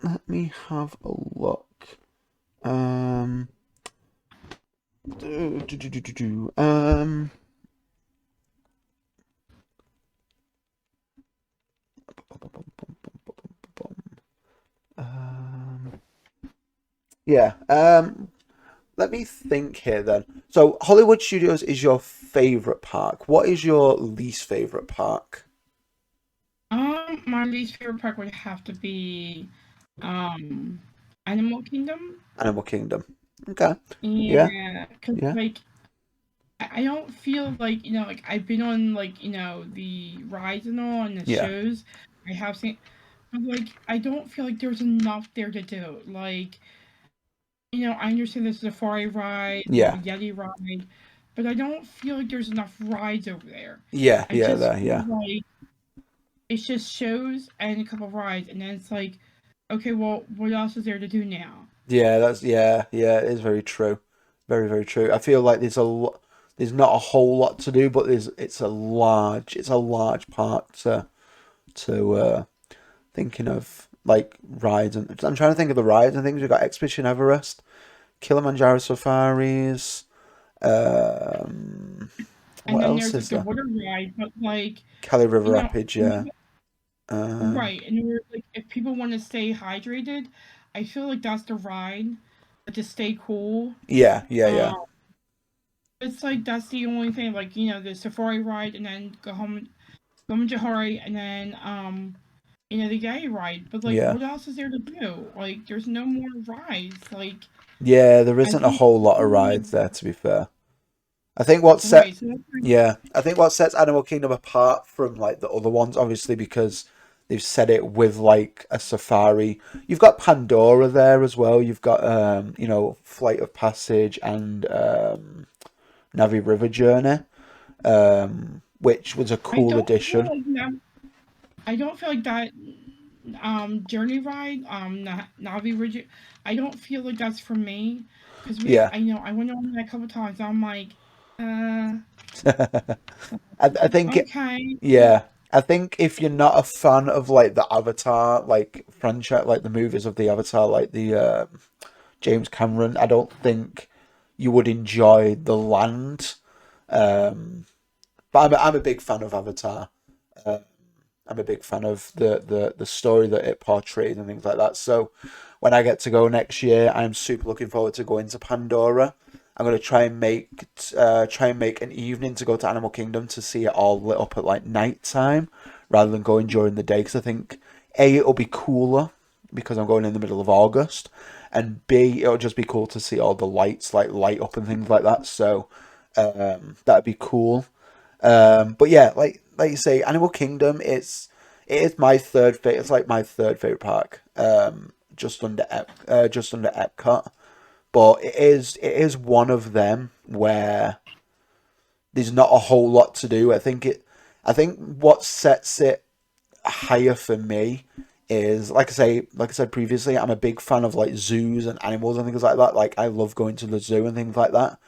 Let me have a look. Um, do, do, do, do, do, do. Um, yeah. Let me think here then. So Hollywood Studios is your favorite park. What is your least favorite park? My least favorite park would have to be, um, Animal Kingdom. Animal Kingdom. Okay. Yeah. Yeah, because Yeah. like I don't feel like like I've been on like the rides and all and the Yeah. shows. I have seen, but like I don't feel like there's enough there to do. Like I understand there's a safari ride, there's a Yeah. Yeti ride, but I don't feel like there's enough rides over there. Yeah. I Yeah. just There. feel Yeah. like it's just shows and a couple of rides, and then it's like, okay, well, what else is there to do now? Yeah. Yeah. It is very true. Very very true. I feel like there's not a whole lot to do, but it's a large part to thinking of like rides and I'm trying to think of the rides and things. We've got Expedition Everest, Kilimanjaro Safaris. Um, And what then else there's like is the there? water ride, but like, Cali River you know, Rapids, and yeah. Um, right, and then like if people want to stay hydrated, I feel like that's the ride, but to stay cool. yeah, yeah, yeah, Um, it's like that's the only thing. Like the safari ride, and then go home Johari, and then the Yeti ride. But like, yeah, what else is there to do? Like, there's no more rides. Like, yeah. There I isn't a think whole lot of rides there, to be fair. I think what set, right. So that's like, yeah, I think what sets Animal Kingdom apart from like the other ones, obviously because they've set it with like a safari. You've got Pandora there as well. You've got Flight of Passage and Navi River Journey, which was a I cool don't feel addition. like that. I don't feel like that journey ride Navi Ridge. I don't feel like that's for me because we Yeah. I know I went on that a couple times. I'm like, uh, I think okay, yeah. I think if you're not a fan of like the Avatar like franchise, like the movies of the Avatar, like the James Cameron. I don't think you would enjoy the land. But I'm a big fan of Avatar. Uh, I'm a big fan of the story that it portrays and things like that. So when I get to go next year, I'm super looking forward to going to Pandora. I'm gonna try and make an evening to go to Animal Kingdom to see it all lit up at like night time rather than going during the day because I think A, it'll be cooler because I'm going in the middle of August, and B, it'll just be cool to see all the lights like light up and things like that. So that'd be cool. But yeah, like you say, Animal Kingdom. It is my third favorite. It's like my third favorite park. Just under Epcot. But it is one of them where there's not a whole lot to do. I think what sets it higher for me is like I said previously, I'm a big fan of like zoos and animals and things like that. Like I love going to the zoo and things like that.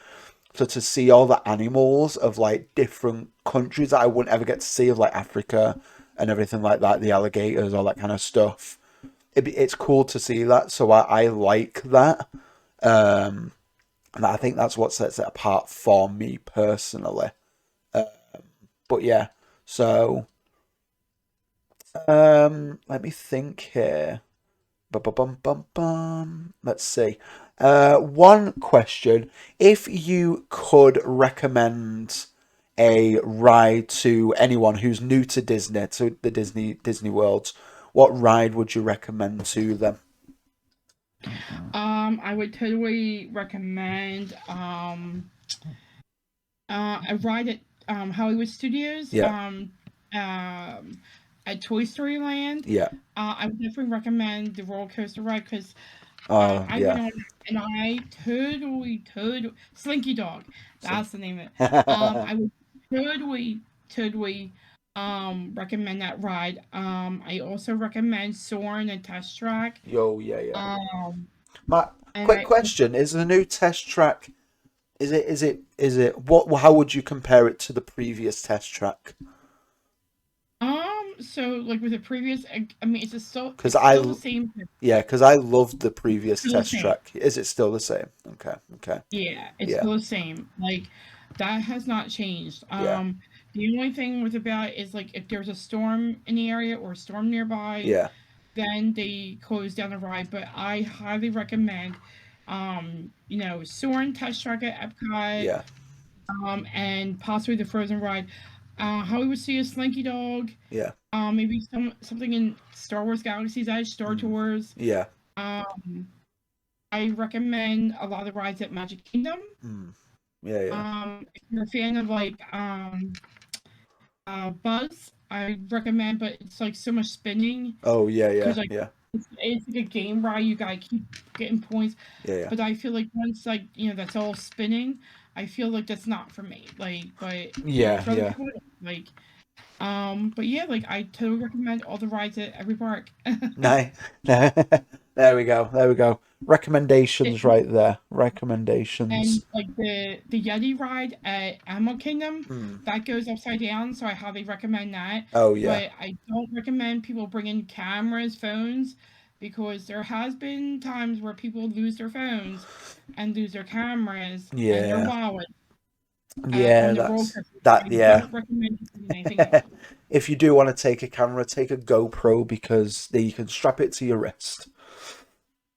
So to see all the animals of like different countries that I wouldn't ever get to see of like Africa and everything like that, the alligators, all that kind of stuff. It's cool to see that. So I like that. Um, and I think that's what sets it apart for me personally. Uh, but yeah, so let me think here. Bum. Let's see. One question. If you could recommend a ride to anyone who's new to Disney, to the Disney World, what ride would you recommend to them? I would totally recommend a ride at Hollywood Studios. Yeah, Um, at Toy Story Land. yeah. I would definitely recommend the roller coaster ride because Oh, I went yeah. on and I totally Slinky Dog. So, That's the name of it. I would totally recommend that ride. I also recommend Soarin' and Test Track. yo, yeah, yeah. Um, My and quick I question: is the new test track? Is it? What? How would you compare it to the previous test track? so like with the previous, I mean Because it's still the same. yeah, because I loved the previous Still the test same. track. Is it still the same? Okay, okay, Yeah, it's yeah, still the same. Like that has not changed. yeah, The only thing with about it is like if there's a storm in the area or a storm nearby, yeah, then they close down the ride. But I highly recommend, Soarin' Test Track at Epcot, yeah, and possibly the Frozen ride. Hollywood Studios Slinky Dog, yeah, maybe something in Star Wars Galaxy's Edge, Star mm, Tours. yeah, Um, I recommend a lot of rides at Magic Kingdom. mm, yeah, yeah. If you're a fan of like Buzz, I recommend, but it's like so much spinning Oh, yeah, yeah, because like yeah, it's like a game ride. You gotta keep getting points, yeah, yeah, but I feel like once like that's all spinning, I feel like that's not for me. Like, but yeah, for other yeah. people, like but yeah, like I totally recommend all the rides at every park. No, no. There we go. There we go. Recommendations It- right there. Recommendations. And like the Yeti ride at Animal Kingdom, Mm. that goes upside down, so I highly recommend that. Oh yeah, But I don't recommend people bringing cameras, phones, because there has been times where people lose their phones and lose their cameras and their yeah, wallet yeah. on the roller coaster. That. I Yeah. don't recommend you doing anything else. If you do want to take a camera, take a GoPro because then you can strap it to your wrist.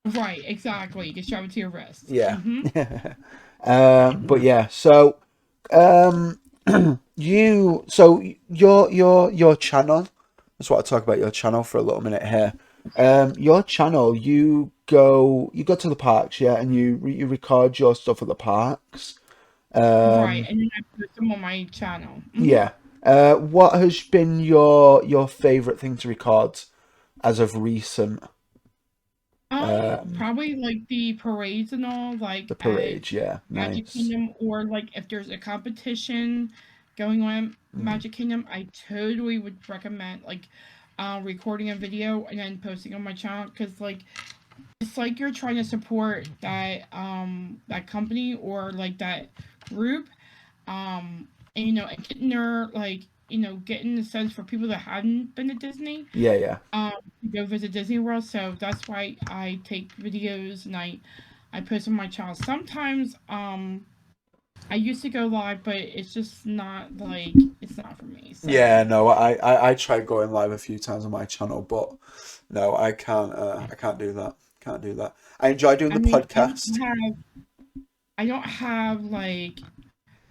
Right, exactly. You can strap it to your wrist. Yeah. Mm-hmm. But yeah, so um, your channel. I just want to talk about your channel for a little minute here. Your channel, you go to the parks, yeah, and you record your stuff at the parks. Right, Um, and then I put them on my channel. Mm-hmm. yeah. What has been your favorite thing to record as of recent? Um, Probably like the parades and all, like the at parade, yeah, Magic nice. Kingdom, or like if there's a competition going on at Mm, Magic Kingdom, I totally would recommend like recording a video and then posting on my channel because like it's like you're trying to support that company or like that group, and and getting their like getting the sense for people that haven't been to Disney yeah, yeah. um to go visit Disney World. So that's why I take videos and I I post on my channel. Sometimes I used to go live, but it's just not like it's not for me. Yeah, So no, I tried going live a few times on my channel, but no, I can't do that. Can't do that. I enjoy doing I the mean, podcast. I don't have like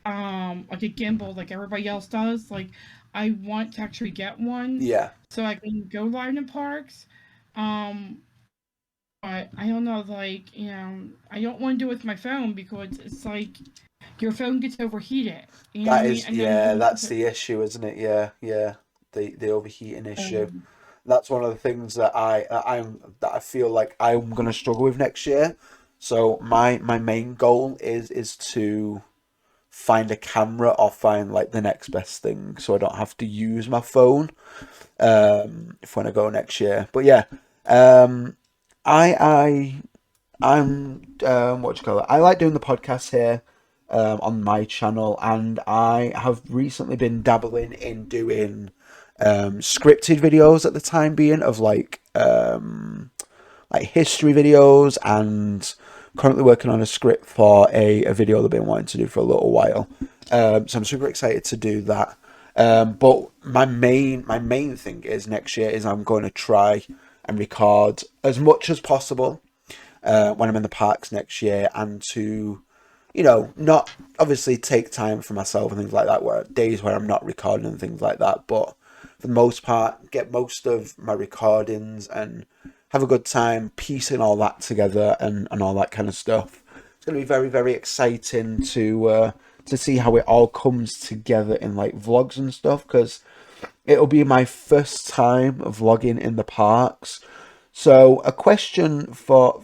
a gimbal like everybody else does. Like I want to actually get one Yeah, so I can go live in parks. Um, but I don't know, like, I don't want to do it with my phone because it's like your phone gets overheated. You know what I that mean? is, And then yeah, you that's the issue, isn't it? Yeah, yeah, the overheating issue. um, That's one of the things that that I feel like I'm gonna struggle with next year. So my main goal is to find a camera or find like the next best thing, so I don't have to use my phone if when I go next year. But yeah, um, I I'm what do you call it? I like doing the podcast here on my channel, and I have recently been dabbling in doing scripted videos at the time being of like history videos, and currently working on a script for a video that I've been wanting to do for a little while. So I'm super excited to do that. But my main thing is next year is I'm going to try and record as much as possible when I'm in the parks next year, and to, not obviously take time for myself and things like that, where days where I'm not recording and things like that, but for the most part, get most of my recordings and have a good time piecing all that together and all that kind of stuff. It's going to be very, very exciting to see how it all comes together in like vlogs and stuff, because it'll be my first time vlogging in the parks. So a question for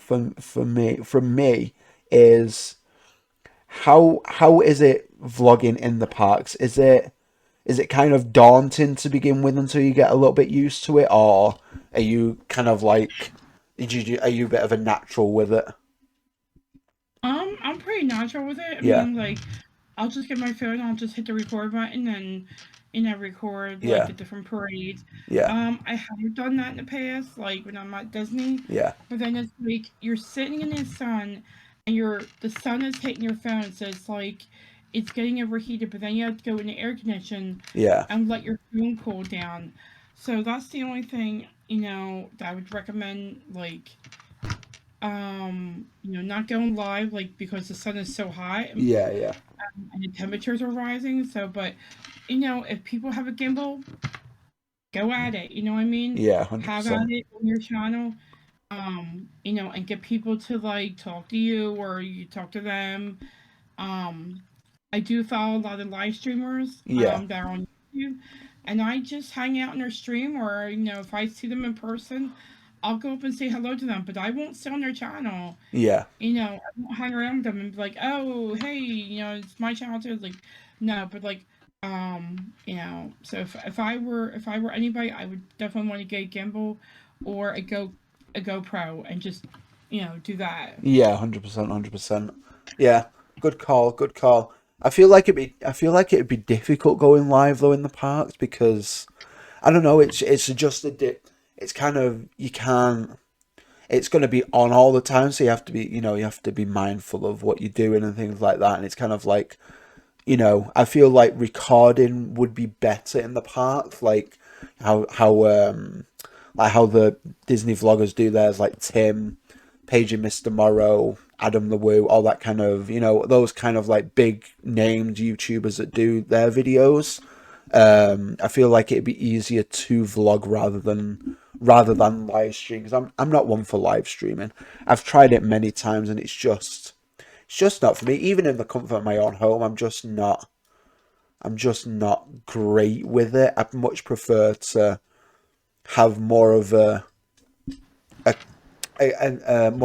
me from me is, how is it vlogging in the parks? Is it kind of daunting to begin with until you get a little bit used to it, or are you kind of like, are you a bit of a natural with it? I'm pretty natural with it. I Yeah, mean, like, I'll just get my phone, I'll just hit the record button and record like yeah, the different parades. yeah, I have done that in the past, like when I'm at Disney, yeah, but then it's like you're sitting in the sun and the sun is hitting your phone, so it's like it's getting overheated, but then you have to go in the air condition yeah, and let your phone cool down. So that's the only thing, that I would recommend, like, not going live, like, because the sun is so hot yeah, yeah, and the temperatures are rising. So, but if people have a gimbal, go at it. You know what I mean? yeah, hundred Have at percent. it on your channel. And get people to like talk to you or you talk to them. Um, I do follow a lot of live streamers Yeah, that are on YouTube, and I just hang out in their stream, or if I see them in person, I'll go up and say hello to them. But I won't sit on their channel. yeah, I won't hang around them and be like, oh, hey, it's my childhood. Like, no, but like, so if I were anybody, I would definitely want to get a gimbal or a GoPro and just, do that. yeah, 100%, 100%. Yeah, good call, good call. I feel like it'd be difficult going live though in the parks, because I don't know. It's just it's kind of, you can't. It's going to be on all the time, so you have to be mindful of what you're doing and things like that. And it's kind of like, I feel like recording would be better in the park, like how the Disney vloggers do theirs, like Tim, Paige and Mr. Morrow, Adam the Woo, all that kind of, those kind of like big named YouTubers that do their videos. I feel like it'd be easier to vlog rather than live stream, because I'm not one for live streaming. I've tried it many times, and it's just not for me. Even in the comfort of my own home, I'm just not great with it. I'd much prefer to have a, more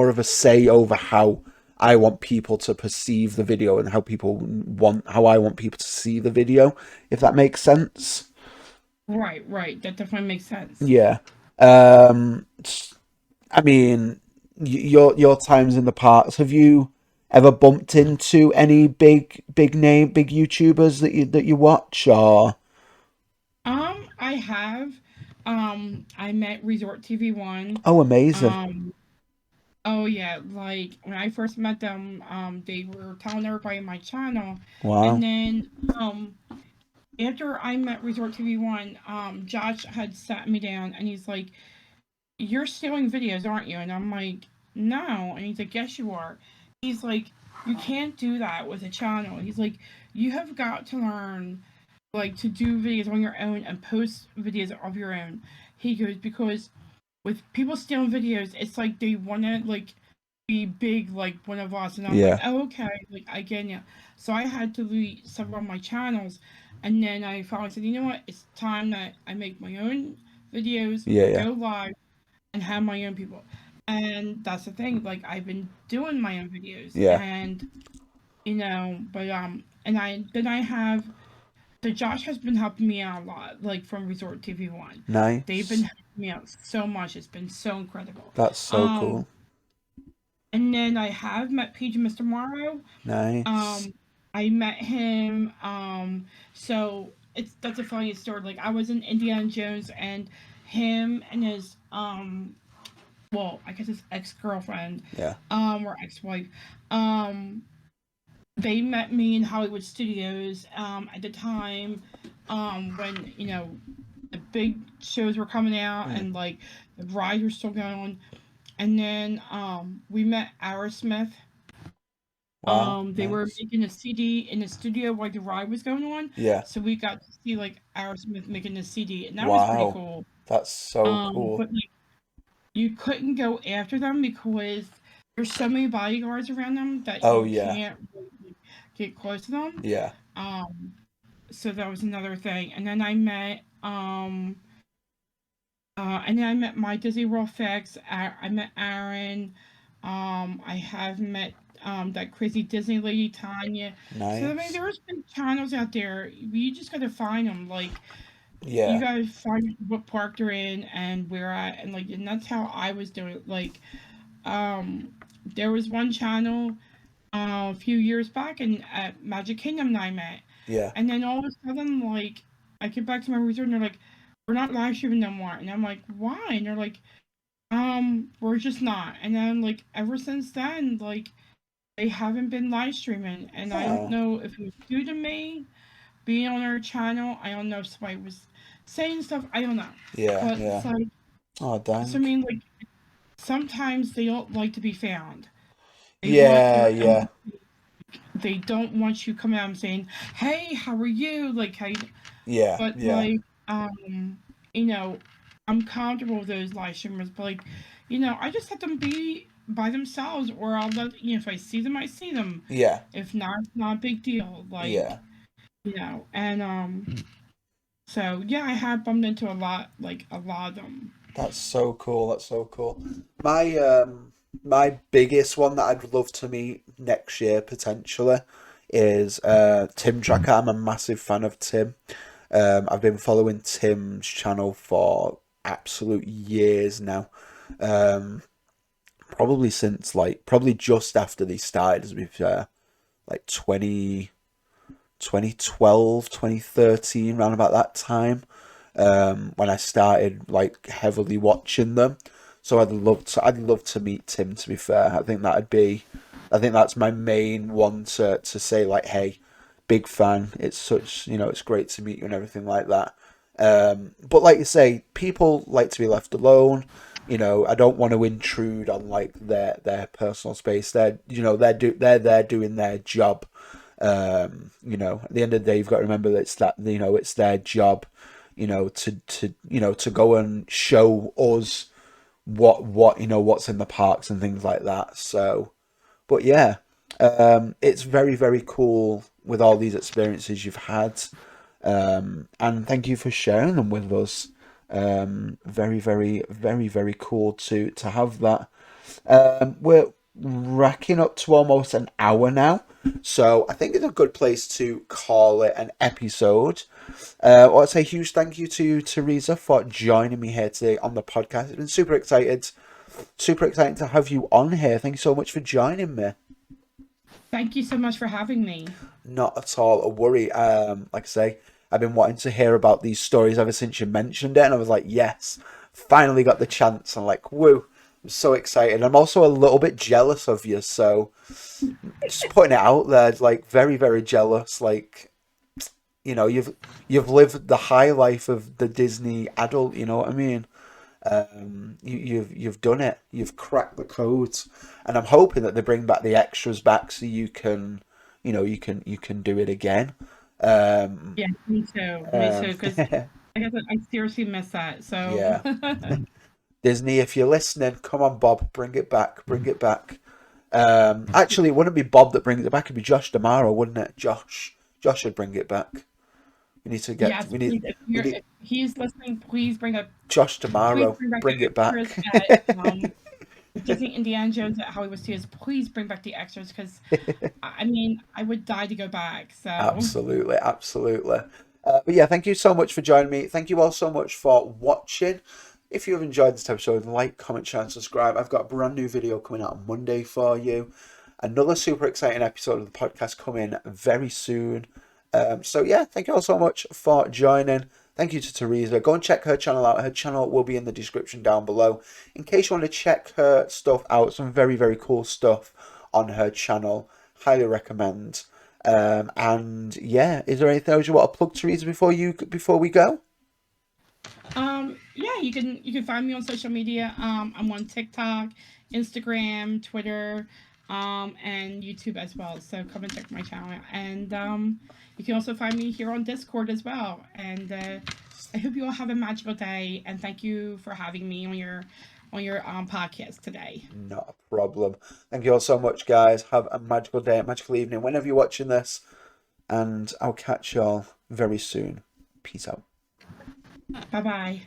of a say over how I want people to perceive the video, and how I want people to see the video, if that makes sense. Right, right. That definitely makes sense. Yeah. I mean, your times in the parks. Have you ever bumped into any big YouTubers that you watch? Or I have, I met Resort TV One. oh, amazing. Um, Oh yeah, like when I first met them, they were telling everybody on my channel, and Wow. then after I met Resort TV One, Josh had sat me down and he's like, "You're stealing videos, aren't you?" And I'm like, "No," and he's like, "Yes, you are." He's like, "You can't do that with a channel." He's like, "You have got to learn like to do videos on your own and post videos of your own." He goes, because with people stealing videos, it's like they want to like be big like one of us, and I'm like, Yeah. oh, okay, like I get you. So I had to delete several of my channels, and then I finally said, you know what, it's time that I make my own videos, Yeah. Yeah. go live, and have my own people. And that's the thing, like I've been doing my own videos, Yeah. and but and I have, so Josh has been helping me out a lot, like from Resort TV One. They've been Nice. helping me out so much. It's been so incredible. That's so Um, cool. and then I have met PJ Mr. Morrow. Nice. Um, I met him. So that's a funny story. Like I was in Indiana Jones, and him and his well, I guess his ex girlfriend, Yeah. or ex wife, um, they met me in Hollywood Studios at the time when the big shows were coming out Mm. and like the rides were still going on. And then we met Aerosmith. Wow. They were Nice. making a CD in the studio while the ride was going on, Yeah. so we got to see like Aerosmith making a CD, and that was pretty Wow. cool. That's so cool. But like you couldn't go after them because there's so many bodyguards around them that Oh you yeah. can't really get close to them. Yeah. Um, so that was another thing. And then I met my Disney World Fix. I met Aaron. I have met that crazy Disney lady Tanya. So I mean, Nice. there's been channels out there. You just gotta find them. Like you Yeah. gotta find what park they're in and where at, and that's how I was doing it. Like there was one channel a few years back and at Magic Kingdom that I met. Yeah. And then all of a sudden, like, I get back to my resort and they're like, we're not live streaming no more. And I'm like, why? And they're like, we're just not. And then, like, ever since then, like, they haven't been live streaming. And I don't Oh. know if it was due to me being on our channel. I don't know if somebody was saying stuff. I don't know. Yeah. But it's Yeah. like, Oh so I dang. mean, like, sometimes they don't like to be found. They want Yeah. your Yeah. own. They don't want you coming out and saying, "Hey, how are you?" Like, how you, Yeah. but Yeah. like, you know, I'm comfortable with those live streamers, but like, I just let them be by themselves, or I'll let if I see them, I see them. Yeah. If not, it's not a big deal. Like, Yeah. and so yeah, I have bumped into a lot of them. That's so cool. That's so cool. My biggest one that I'd love to meet next year potentially is Tim Tracker. I'm a massive fan of Tim. I've been following Tim's channel for absolute years now. Um, Probably since probably just after they started, as we've like 2012, 2013, around about that time, when I started like heavily watching them. So I'd love to meet Tim, to be fair. I think that's my main one to say like, hey, big fan. It's such, it's great to meet you and everything like that. But like you say, people like to be left alone. I don't want to intrude on like their personal space. They're there doing their job. At the end of the day, you've got to remember that it's their job, to go and show us what's in the parks and things like that. So, but yeah, it's very, very cool with all these experiences you've had. And thank you for sharing them with us. Very, very, very, very cool to have that. We're racking up to almost an hour now, so I think it's a good place to call it an episode. I want to say a huge thank you to Theresa for joining me here today on the podcast. I've been super excited to have you on here. Thank you so much for joining me. Thank you so much for having me. Not at all a worry. Like I say, I've been wanting to hear about these stories ever since you mentioned it, and I was like, yes, finally got the chance. I'm like, woo, so excited. I'm also a little bit jealous of you, so just putting it out there, like very, very jealous. Like, you've lived the high life of the Disney adult. You know what I mean? You've done it. You've cracked the codes, and I'm hoping that they bring back the extras back so you can, you can do it again. Um, Yeah, me too. Me um, too. Because I guess I seriously miss that. So yeah. Disney, if you're listening, come on, Bob, bring it back, bring it back. Actually, it wouldn't be Bob that brings it back; it'd be Josh tomorrow, wouldn't it? Josh should bring it back. We need to get, yes, we need, please, we need if he's listening, Josh please tomorrow, bring back bring the it back. extras at Disney Indiana Jones at Hollywood Studios. Please bring back the extras because I mean I would die to go back. So Absolutely, absolutely. But yeah, thank you so much for joining me. Thank you all so much for watching. If you've enjoyed this episode, like, comment, share, and subscribe. I've got a brand new video coming out on Monday for you. Another super exciting episode of the podcast coming very soon. So yeah, thank you all so much for joining. Thank you to Theresa. Go and check her channel out. Her channel will be in the description down below. In case you want to check her stuff out, some very, very cool stuff on her channel. Highly recommend. And yeah, is there anything else you want to plug, Theresa, before we go? yeah, you can find me on social media. I'm on TikTok, Instagram, Twitter, and YouTube as well. So come and check my channel. And you can also find me here on Discord as well. And I hope you all have a magical day. And thank you for having me on your podcast today. Not a problem. Thank you all so much, guys. Have a magical day, a magical evening, whenever you're watching this. And I'll catch y'all very soon. Peace out. Bye bye.